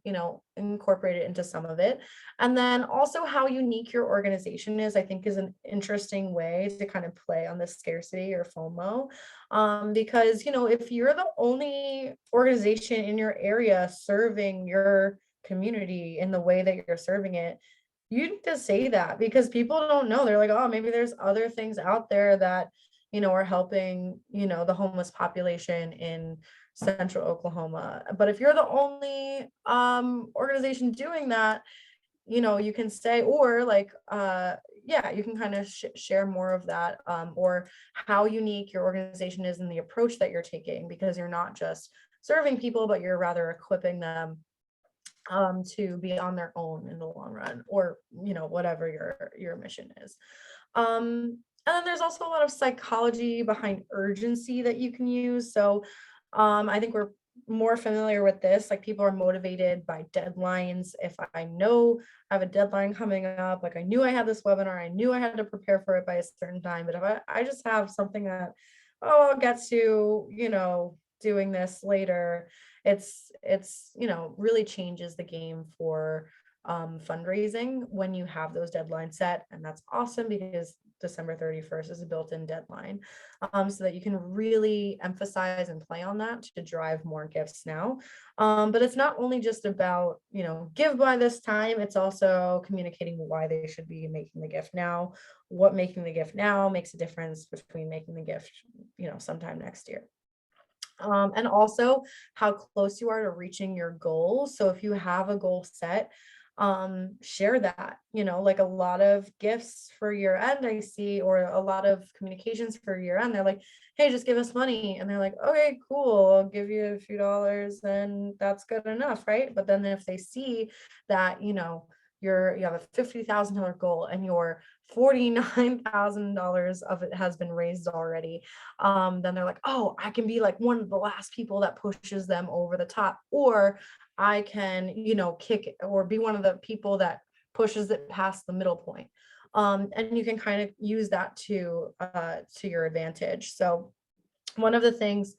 incorporate it into some of it. And then also how unique your organization is, I think, is an interesting way to kind of play on this scarcity or FOMO. Because, if you're the only organization in your area serving your community in the way that you're serving it, you need to say that, because people don't know. They're like, oh, maybe there's other things out there that, are helping, the homeless population in central Oklahoma. But if you're the only organization doing that, you can say, or like, yeah, you can kind of share more of that, or how unique your organization is in the approach that you're taking, because you're not just serving people, but you're rather equipping them to be on their own in the long run, or whatever your mission is. And then there's also a lot of psychology behind urgency that you can use. So I think we're more familiar with this, like people are motivated by deadlines. If I know I have a deadline coming up, like I knew I had this webinar, I knew I had to prepare for it by a certain time, but if I just have something that, oh, I'll get to, doing this later, it's really changes the game for fundraising when you have those deadlines set. And that's awesome, because December 31st is a built-in deadline, so that you can really emphasize and play on that to drive more gifts now. But it's not only just about, give by this time, it's also communicating why they should be making the gift now, what making the gift now makes a difference between making the gift, sometime next year. And also how close you are to reaching your goal. So if you have a goal set, share that, like a lot of gifts for year end I see, or a lot of communications for year end, they're like, hey, just give us money. And they're like, okay, cool, I'll give you a few dollars, and that's good enough, right? But then if they see that, you have a $50,000 goal and your $49,000 of it has been raised already, then they're like, oh, I can be like one of the last people that pushes them over the top, or I can, kick or be one of the people that pushes it past the middle point. And you can kind of use that to your advantage. So one of the things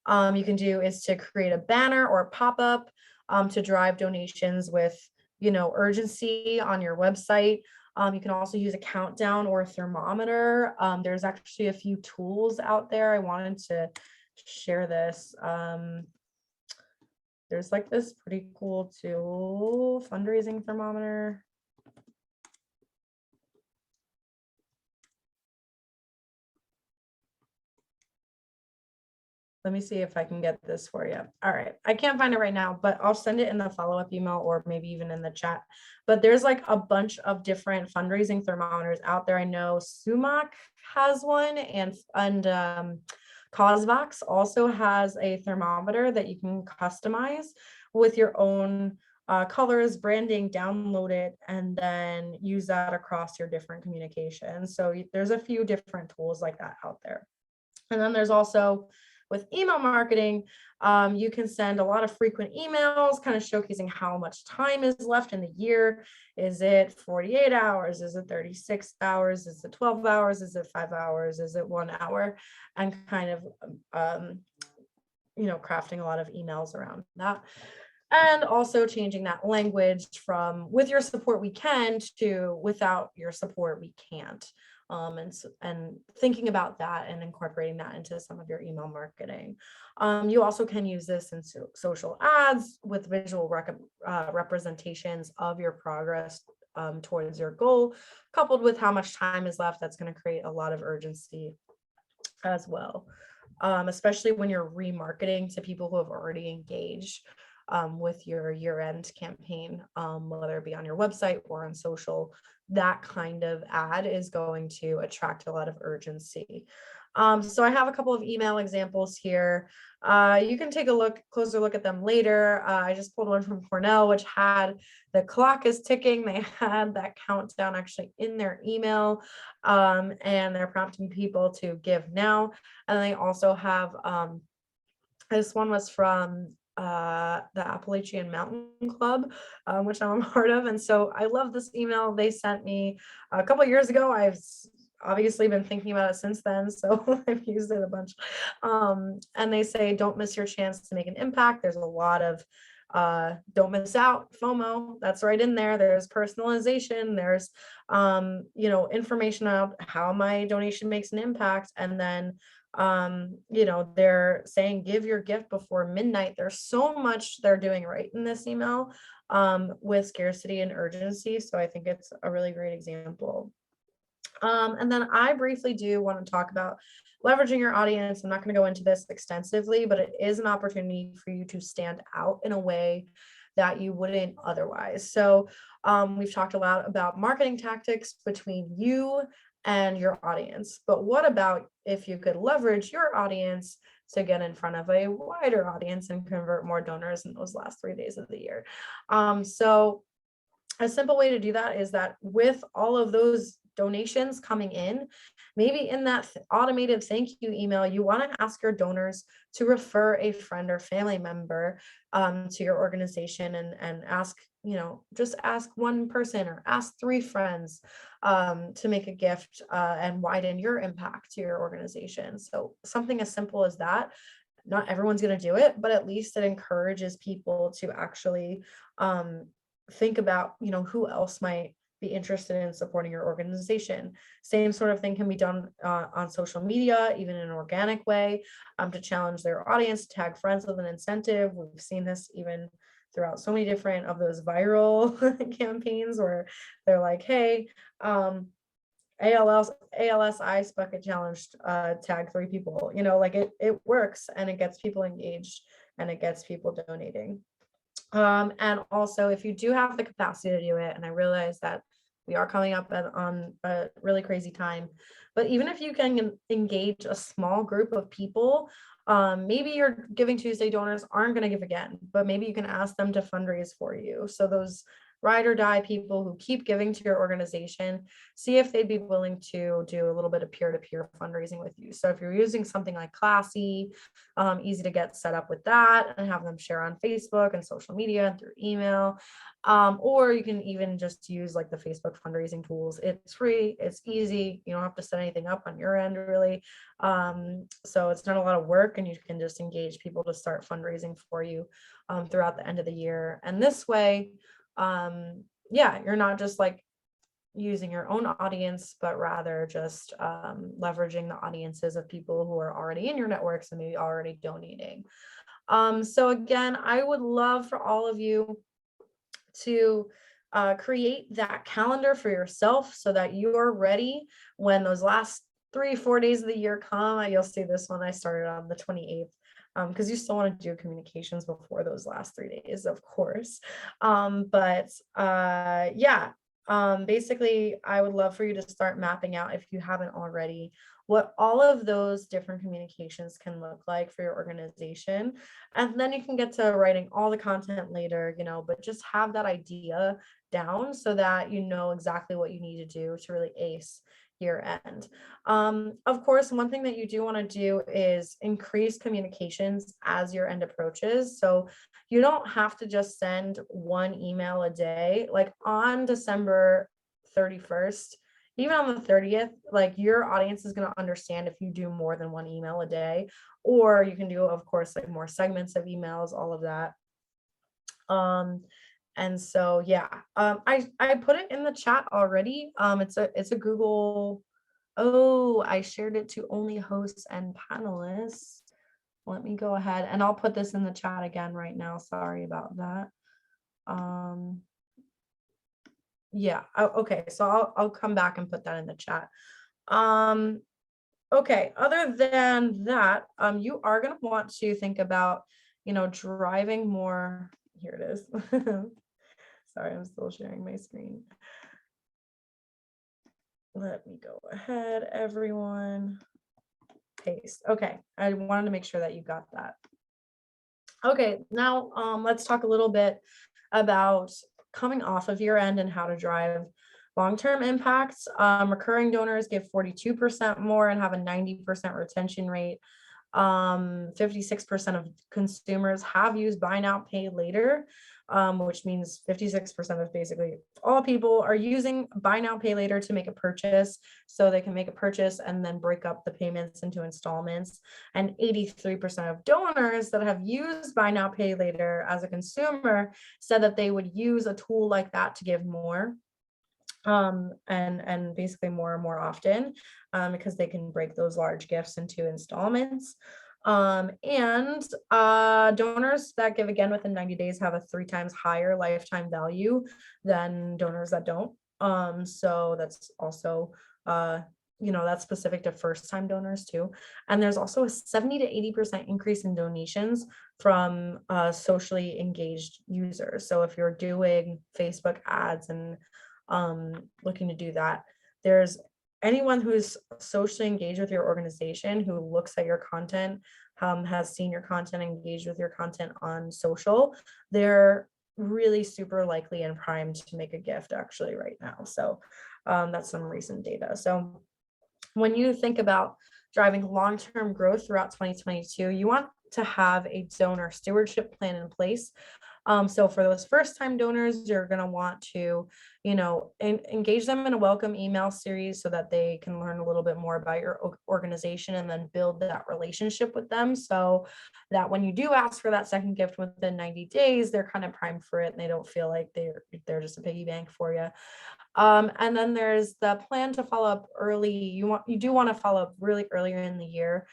you can do is to create a banner or a pop-up to drive donations with, urgency on your website. You can also use a countdown or a thermometer. There's actually a few tools out there. I wanted to share this. There's like this pretty cool tool, Fundraising Thermometer. Let me see if I can get this for you. All right. I can't find it right now, but I'll send it in the follow-up email, or maybe even in the chat. But there's like a bunch of different fundraising thermometers out there. I know Sumac has one, and Cosvox also has a thermometer that you can customize with your own colors, branding, download it, and then use that across your different communications. So there's a few different tools like that out there. And then there's also, with email marketing, you can send a lot of frequent emails, kind of showcasing how much time is left in the year. Is it 48 hours? Is it 36 hours? Is it 12 hours? Is it 5 hours? Is it 1 hour? And kind of, crafting a lot of emails around that. And also changing that language from "with your support we can" to "without your support we can't." And thinking about that and incorporating that into some of your email marketing. You also can use this in social ads with visual representations of your progress towards your goal, coupled with how much time is left. That's going to create a lot of urgency as well, especially when you're remarketing to people who have already engaged with your year-end campaign, whether it be on your website or on social. That kind of ad is going to attract a lot of urgency. So I have a couple of email examples here. You can take a closer look at them later. I just pulled one from Cornell, which had the clock is ticking. They had that countdown actually in their email, and they're prompting people to give now. And they also have, this one was from the Appalachian Mountain Club, which I'm a part of. And so I love this email they sent me a couple of years ago. I've obviously been thinking about it since then, so I've used it a bunch. And they say, don't miss your chance to make an impact. There's a lot of Don't miss out, FOMO, that's right in there. There's personalization, there's information on how my donation makes an impact. And then they're saying give your gift before midnight. There's so much they're doing right in this email with scarcity and urgency. So I think it's a really great example. And then I briefly do want to talk about leveraging your audience. I'm not going to go into this extensively, but it is an opportunity for you to stand out in a way that you wouldn't otherwise. So we've talked a lot about marketing tactics between you and your audience, but what about if you could leverage your audience to get in front of a wider audience and convert more donors in those last 3 days of the year? So a simple way to do that is that with all of those donations coming in, maybe in that automated thank you email, you want to ask your donors to refer a friend or family member to your organization, and ask, just ask one person or ask 3 friends to make a gift and widen your impact to your organization. So something as simple as that. Not everyone's going to do it, but at least it encourages people to actually think about, who else might be interested in supporting your organization. Same sort of thing can be done on social media, even in an organic way, to challenge their audience, tag friends with an incentive. We've seen this even throughout so many different of those viral campaigns where they're like, hey, ALS Ice Bucket Challenge, tag 3 people, it works, and it gets people engaged and it gets people donating. And also, if you do have the capacity to do it, and I realize that we are coming up on a really crazy time, but even if you can engage a small group of people, maybe your Giving Tuesday donors aren't going to give again, but maybe you can ask them to fundraise for you. So those ride or die people who keep giving to your organization, see if they'd be willing to do a little bit of peer-to-peer fundraising with you. So if you're using something like Classy, easy to get set up with that and have them share on Facebook and social media and through email. Or you can even just use like the Facebook fundraising tools. It's free, it's easy. You don't have to set anything up on your end, really. So it's not a lot of work, and you can just engage people to start fundraising for you throughout the end of the year. And this way, you're not just like using your own audience, but rather just leveraging the audiences of people who are already in your networks and maybe already donating. So again, I would love for all of you to create that calendar for yourself so that you're ready when those last 3-4 days of the year come. You'll see this one I started on the 28th. Because you still want to do communications before those last 3 days, of course. Basically, I would love for you to start mapping out, if you haven't already, what all of those different communications can look like for your organization. And then you can get to writing all the content later, but just have that idea down so that you know exactly what you need to do to really ace year end. Of course, one thing that you do want to do is increase communications as your end approaches. So you don't have to just send one email a day. Like on December 31st, even on the 30th, like your audience is going to understand if you do more than one email a day, or you can do, of course, like more segments of emails, all of that. And so, I put it in the chat already. It's a Google. Oh, I shared it to only hosts and panelists. Let me go ahead and I'll put this in the chat again right now. Sorry about that. Okay. So I'll come back and put that in the chat. Okay. Other than that, you are going to want to think about, driving more. Here it is. Sorry, I'm still sharing my screen. Let me go ahead, everyone. Paste. Okay, I wanted to make sure that you got that. Okay, now let's talk a little bit about coming off of year end and how to drive long-term impacts. Recurring donors give 42% more and have a 90% retention rate. 56% of consumers have used buy now, pay later. which means 56% of basically all people are using buy now, pay later to make a purchase. So they can make a purchase and then break up the payments into installments. And 83% of donors that have used buy now, pay later as a consumer said that they would use a tool like that to give more. And basically more and more often, because they can break those large gifts into installments. And donors that give again within 90 days have a 3 times higher lifetime value than donors that don't. So that's also, that's specific to first time donors too. And there's also a 70 to 80% increase in donations from socially engaged users. So if you're doing Facebook ads and looking to do that, there's anyone who's socially engaged with your organization, who looks at your content, has seen your content, engaged with your content on social, they're really super likely and primed to make a gift actually right now. So that's some recent data. So when you think about driving long-term growth throughout 2022, you want to have a donor stewardship plan in place. So for those first-time donors, you're going to want to, engage them in a welcome email series so that they can learn a little bit more about your organization and then build that relationship with them, so that when you do ask for that second gift within 90 days, they're kind of primed for it and they don't feel like they're just a piggy bank for you. And then there's the plan to follow up early. You do want to follow up really earlier in the year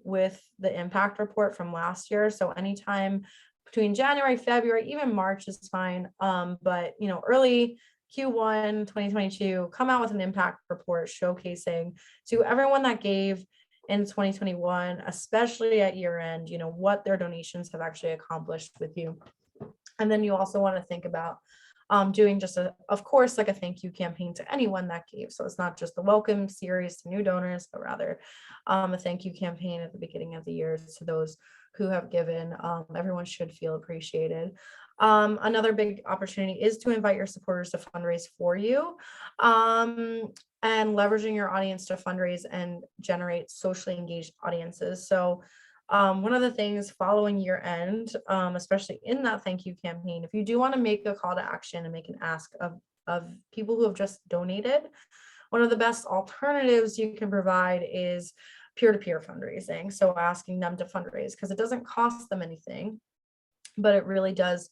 with the impact report from last year. So anytime between January, February, even March is fine. But early Q1 2022, come out with an impact report showcasing to everyone that gave in 2021, especially at year end, what their donations have actually accomplished with you. And then you also want to think about doing just of course, like a thank you campaign to anyone that gave. So it's not just the welcome series to new donors, but rather a thank you campaign at the beginning of the year to those who have given. Everyone should feel appreciated. Another big opportunity is to invite your supporters to fundraise for you, and leveraging your audience to fundraise and generate socially engaged audiences. So one of the things following year end, especially in that thank you campaign, if you do want to make a call to action and make an ask of people who have just donated, one of the best alternatives you can provide is peer-to-peer fundraising. So asking them to fundraise, because it doesn't cost them anything, but it really does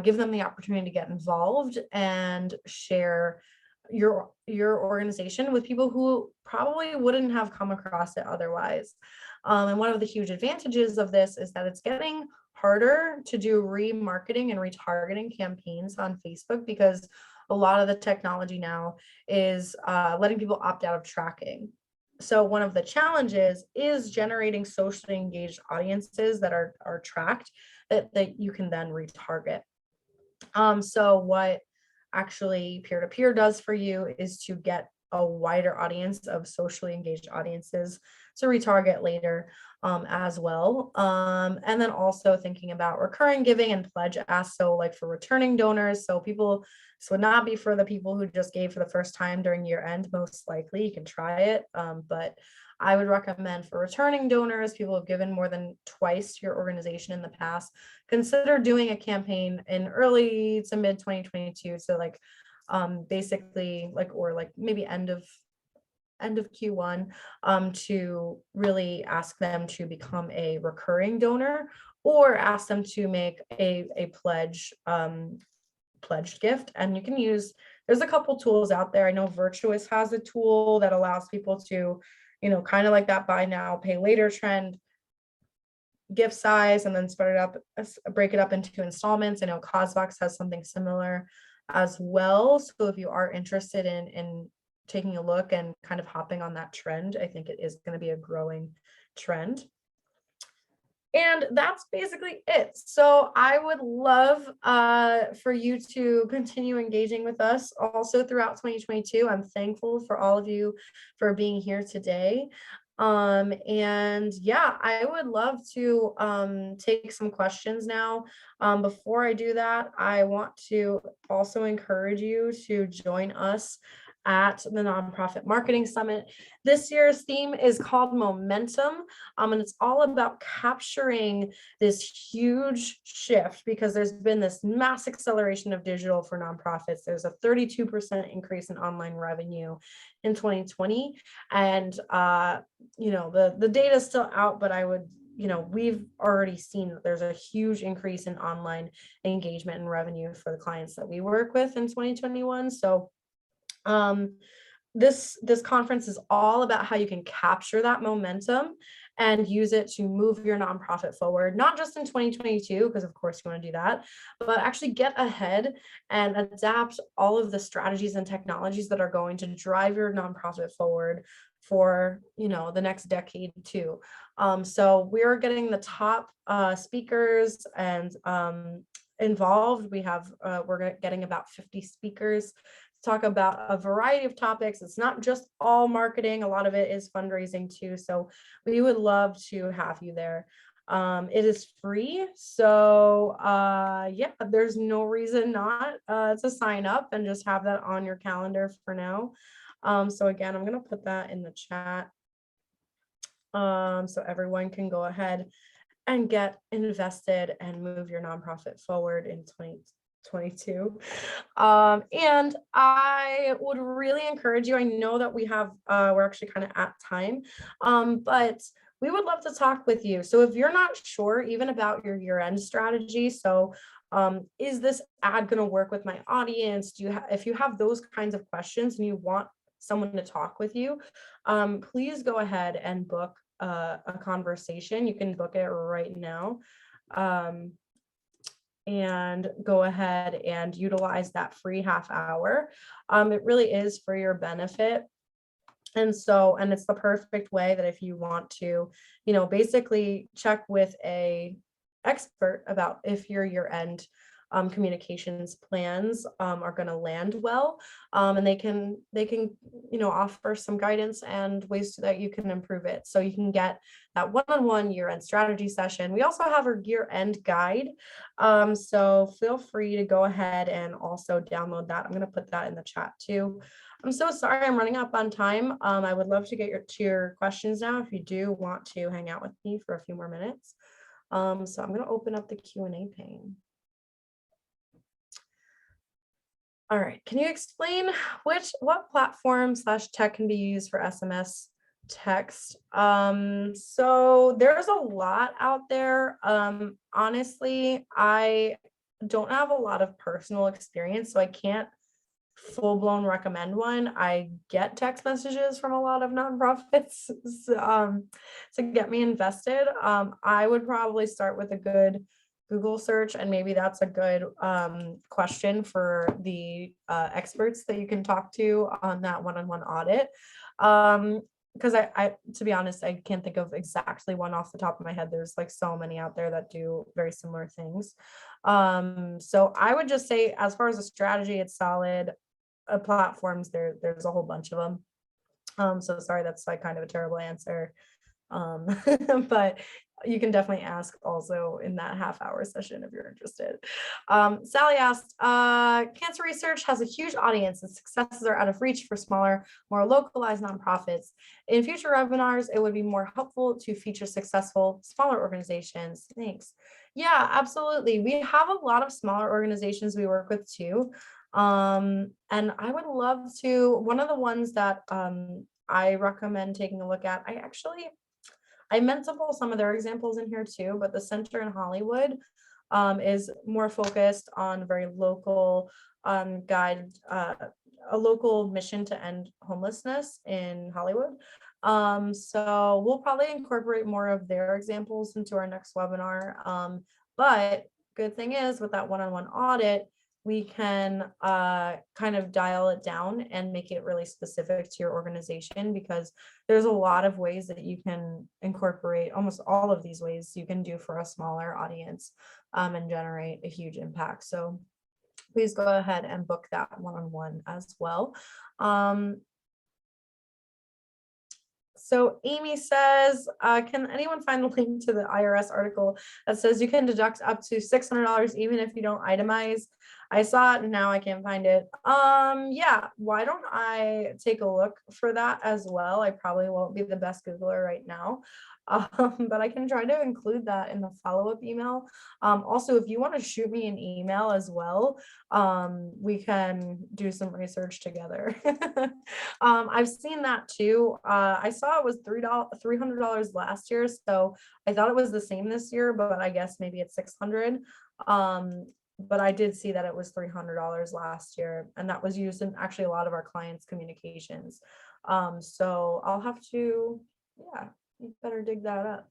give them the opportunity to get involved and share your organization with people who probably wouldn't have come across it otherwise. And one of the huge advantages of this is that it's getting harder to do remarketing and retargeting campaigns on Facebook, because a lot of the technology now is letting people opt out of tracking. So one of the challenges is generating socially engaged audiences that are tracked, that you can then retarget. So what actually peer-to-peer does for you is to get a wider audience of socially engaged audiences to retarget later as well. And then also thinking about recurring giving and pledge asks. So like for returning donors, so this would not be for the people who just gave for the first time during year end, most likely. You can try it, but I would recommend for returning donors, people who have given more than twice to your organization in the past, consider doing a campaign in early to mid 2022. So like basically or maybe end of Q1, to really ask them to become a recurring donor, or ask them to make a pledged gift. And you can there's a couple tools out there. I know Virtuous has a tool that allows people to, kind of like that buy now, pay later trend, gift size, and then break it up into installments. I know CauseVox has something similar as well. So if you are interested in taking a look and kind of hopping on that trend, I think it is going to be a growing trend. And that's basically it. So I would love for you to continue engaging with us also throughout 2022. I'm thankful for all of you for being here today. And yeah, I would love to take some questions now. Before I do that, I want to also encourage you to join us at the Nonprofit Marketing Summit. This year's theme is called Momentum, and it's all about capturing this huge shift because there's been this mass acceleration of digital for nonprofits. There's a 32% increase in online revenue in 2020, and the data is still out, but I would, we've already seen that there's a huge increase in online engagement and revenue for the clients that we work with in 2021. So this conference is all about how you can capture that momentum and use it to move your nonprofit forward, not just in 2022, because of course you want to do that, but actually get ahead and adapt all of the strategies and technologies that are going to drive your nonprofit forward for the next decade too. So we're getting the top speakers and involved. We're getting about 50 speakers to talk about a variety of topics. It's not just all marketing, a lot of it is fundraising too. So we would love to have you there. It is free, so yeah, there's no reason not to sign up and just have that on your calendar for now. So again, I'm going to put that in the chat so everyone can go ahead and get invested and move your nonprofit forward in 2022. And I would really encourage you. I know that we're actually kind of at time, but we would love to talk with you. So if you're not sure even about your year-end strategy, so is this ad going to work with my audience? If you have those kinds of questions and you want someone to talk with you, please go ahead and book a conversation. You can book it right now, and go ahead and utilize that free half hour. It really is for your benefit. And it's the perfect way that if you want to, basically check with a expert about if your year-end communications plans are going to land well, and they can offer some guidance and ways that you can improve it. So you can get that one-on-one year-end strategy session. We also have our year-end guide, so feel free to go ahead and also download that. I'm going to put that in the chat too. I'm so sorry I'm running up on time. I would love to get to your questions now if you do want to hang out with me for a few more minutes. So I'm going to open up the Q&A pane. All right, can you explain what platform / tech can be used for SMS text? So there's a lot out there. Honestly, I don't have a lot of personal experience, so I can't full-blown recommend one. I get text messages from a lot of nonprofits to get me invested. I would probably start with a good Google search, and maybe that's a good question for the experts that you can talk to on that one-on-one audit. Because I to be honest, I can't think of exactly one off the top of my head. There's like so many out there that do very similar things. So I would just say, as far as a strategy, it's solid. Platforms, there's a whole bunch of them. So sorry, that's like kind of a terrible answer. But you can definitely ask also in that half-hour session if you're interested. Sally asked, cancer research has a huge audience and successes are out of reach for smaller, more localized nonprofits. In future webinars, it would be more helpful to feature successful smaller organizations. Thanks. Yeah, absolutely. We have a lot of smaller organizations we work with too. And I would love to, one of the ones that I recommend taking a look at, I meant to pull some of their examples in here too, but the center in Hollywood is more focused on very local a local mission to end homelessness in Hollywood. So we'll probably incorporate more of their examples into our next webinar. But good thing is, with that one-on-one audit, we can kind of dial it down and make it really specific to your organization, because there's a lot of ways that you can incorporate, almost all of these ways you can do for a smaller audience and generate a huge impact. So please go ahead and book that one-on-one as well. So Amy says, can anyone find the link to the IRS article that says you can deduct up to $600 even if you don't itemize? I saw it and now I can't find it. Yeah, why don't I take a look for that as well? I probably won't be the best Googler right now. But I can try to include that in the follow-up email. Also, if you want to shoot me an email as well, we can do some research together. I've seen that too. I saw it was $300 last year, so I thought it was the same this year, but I guess maybe it's 600. But I did see that it was $300 last year, and that was used in actually a lot of our clients' communications. So I'll have to, yeah, you better dig that up.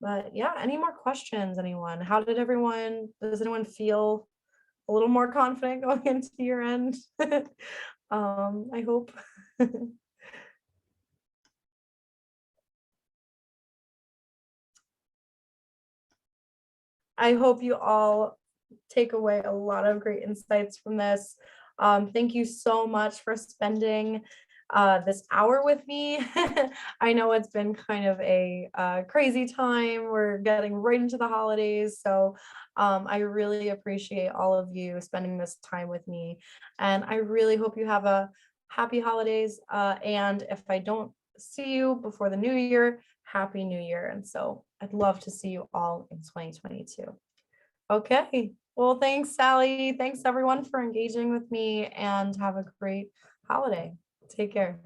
But yeah, any more questions, anyone? Does anyone feel a little more confident going into year end? I hope. I hope you all take away a lot of great insights from this. Thank you so much for spending this hour with me. I know it's been kind of a crazy time. We're getting right into the holidays. So I really appreciate all of you spending this time with me. And I really hope you have a happy holidays. And if I don't see you before the new year, happy new year. And so I'd love to see you all in 2022. Okay. Well, thanks, Sally. Thanks everyone for engaging with me, and have a great holiday. Take care.